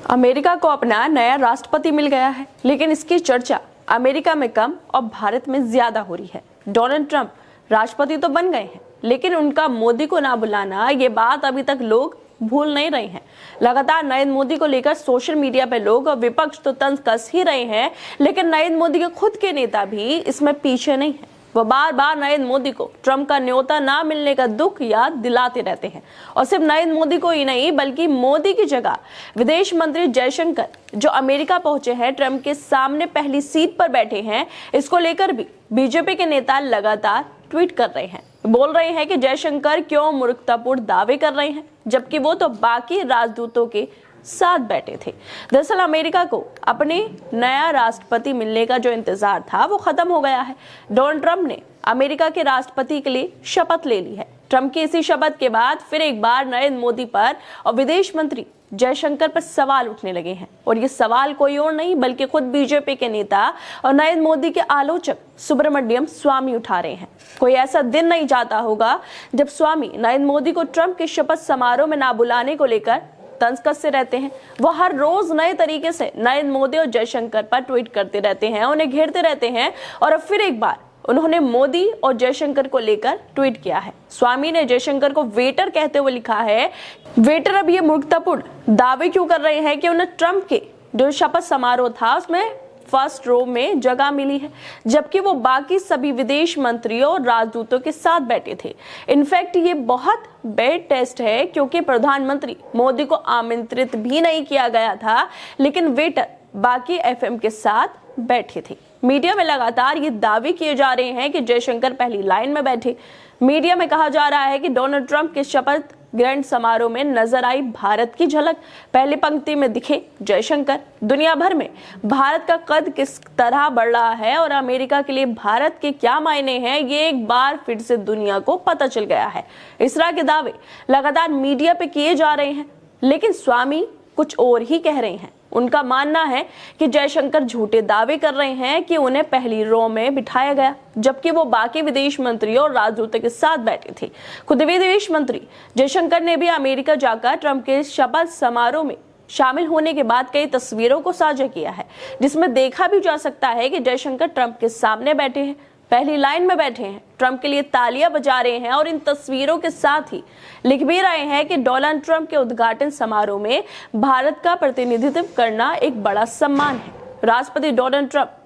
America को अपना नया राष्ट्रपति मिल गया है, लेकिन इसकी चर्चा अमेरिका में कम और भारत में ज्यादा हो रही है। डोनाल्ड ट्रंप राष्ट्रपति तो बन गए हैं, लेकिन उनका मोदी को ना बुलाना, ये बात अभी तक लोग भूल नहीं रहे हैं। लगातार नरेंद्र मोदी को लेकर सोशल मीडिया पर लोग और विपक्ष तो तंज कस ही रहे हैं, लेकिन नरेंद्र मोदी के खुद के नेता भी इसमें पीछे नहीं है। वो बार बार नरेंद्र मोदी को ट्रंप का न्योता ना मिलने का दुख याद दिलाते रहते हैं। और सिर्फ नरेंद्र मोदी को ही नहीं, बल्कि मोदी की जगह विदेश मंत्री जयशंकर जो अमेरिका पहुंचे हैं, ट्रंप के सामने पहली सीट पर बैठे हैं, इसको लेकर भी बीजेपी के नेता लगातार ट्वीट कर रहे हैं। बोल रहे हैं कि जयशंकर क्यों मूर्खतापूर्ण दावे कर रहे हैं, जबकि वो तो बाकी राजदूतों के साथ बैठे थे। दरअसल अमेरिका को अपने नया राष्ट्रपति मिलने का जो इंतजार था वो खत्म हो गया है। डोनाल्ड ट्रंप ने अमेरिका के राष्ट्रपति के लिए शपथ ले ली है। ट्रंप की इसी शपथ के बाद फिर एक बार नरेंद्र मोदी पर और विदेश मंत्री जयशंकर पर सवाल उठने लगे हैं। और ये सवाल कोई और नहीं बल्कि खुद बीजेपी के नेता और नरेंद्र मोदी के आलोचक सुब्रमण्यम स्वामी उठा रहे हैं। कोई ऐसा दिन नहीं जाता होगा जब स्वामी नरेंद्र मोदी को ट्रंप के शपथ समारोह में ना बुलाने को लेकर तंज कसते रहते हैं। वो हर रोज नए तरीके से नरेंद्र मोदी और जयशंकर पर ट्वीट करते रहते हैं, उन्हें घेरते रहते हैं। और अब फिर एक बार उन्होंने मोदी और जयशंकर को लेकर ट्वीट किया है। स्वामी ने जयशंकर को वेटर कहते हुए लिखा है, वेटर अब ये मूर्खतापूर्ण दावे क्यों कर रहे हैं कि उन्हें ट्रंप के जो शपथ समारोह था उसमें फर्स्ट रो में जगह मिली है, जबकि वो बाकी सभी विदेश मंत्रियों और राजदूतों के साथ बैठे थे। इनफैक्ट ये बहुत बैड टेस्ट है, क्योंकि प्रधानमंत्री मोदी को आमंत्रित भी नहीं किया गया था, लेकिन वेटर बाकी एफएम के साथ बैठे थे। मीडिया में लगातार ये दावे किए जा रहे हैं कि जयशंकर पहली लाइन में बैठे। मीडिया में कहा जा रहा है कि डोनाल्ड ट्रंप के शपथ ग्रहण समारोह में नजर आई भारत की झलक। पहली पंक्ति में दिखे जयशंकर। दुनिया भर में भारत का कद किस तरह बढ़ रहा है और अमेरिका के लिए भारत के क्या मायने हैं, ये एक बार फिर से दुनिया को पता चल गया है। इस तरह के दावे लगातार मीडिया पे किए जा रहे हैं, लेकिन स्वामी कुछ और ही कह रहे हैं। उनका मानना है कि जयशंकर झूठे दावे कर रहे हैं कि उन्हें पहली रो में बिठाया गया, जबकि वो बाकी विदेश मंत्रियों और राजदूतों के साथ बैठे थे। खुद विदेश मंत्री जयशंकर ने भी अमेरिका जाकर ट्रंप के शपथ समारोह में शामिल होने के बाद कई तस्वीरों को साझा किया है, जिसमें देखा भी जा सकता है कि जयशंकर ट्रंप के सामने बैठे हैं, पहली लाइन में बैठे हैं, ट्रंप के लिए तालियां बजा रहे हैं और इन तस्वीरों के साथ ही लिख भी रहे हैं कि डोनाल्ड ट्रंप के उद्घाटन समारोह में भारत का प्रतिनिधित्व करना एक बड़ा सम्मान है। राष्ट्रपति डोनाल्ड ट्रंप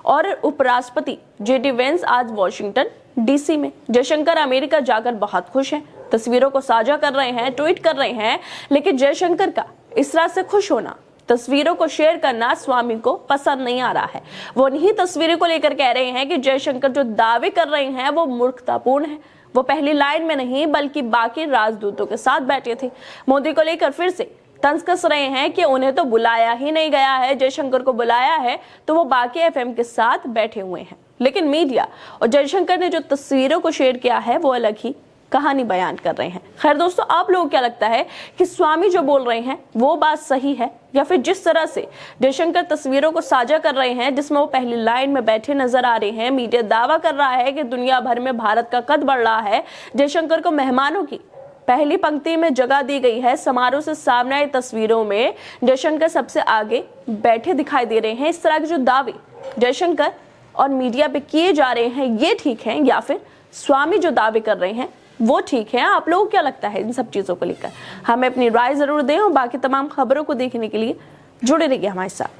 और उपराष्ट्रपति जेडी वेंस आज वॉशिंगटन डीसी में। जयशंकर अमेरिका जाकर बहुत खुश हैं, तस्वीरों को साझा कर रहे हैं, ट्वीट कर रहे हैं, लेकिन जयशंकर का इस तरह से खुश होना, तस्वीरों को शेयर करना स्वामी को पसंद नहीं आ रहा है। वो उन्हीं तस्वीरों को लेकर कह रहे हैं कि जयशंकर जो दावे कर रहे हैं वो मूर्खतापूर्ण है। वो पहली लाइन में नहीं बल्कि बाकी राजदूतों के साथ बैठे थे। मोदी को लेकर फिर से तंज कस रहे हैं कि उन्हें तो बुलाया ही नहीं गया है, जयशंकर को बुलाया है तो वो बाकी एफएम के साथ बैठे हुए हैं। लेकिन मीडिया और जयशंकर ने जो तस्वीरों को शेयर किया है वो अलग ही कहानी बयान कर रहे हैं। खैर दोस्तों, आप लोगों को क्या लगता है कि स्वामी जो बोल रहे हैं वो बात सही है, या फिर जिस तरह से जयशंकर तस्वीरों को साझा कर रहे हैं जिसमें वो पहली लाइन में बैठे नजर आ रहे हैं, मीडिया दावा कर रहा है कि दुनिया भर में भारत का कद बढ़ रहा है, जयशंकर को मेहमानों की पहली पंक्ति में जगह दी गई है, समारोह से सामने आई तस्वीरों में जयशंकर सबसे आगे बैठे दिखाई दे रहे हैं, इस तरह के जो दावे जयशंकर और मीडिया पे किए जा रहे हैं ये ठीक है, या फिर स्वामी जो दावे कर रहे हैं वो ठीक है? आप लोगों को क्या लगता है इन सब चीजों को लेकर? हमें अपनी राय जरूर दें और बाकी तमाम खबरों को देखने के लिए जुड़े रहिए हमारे साथ।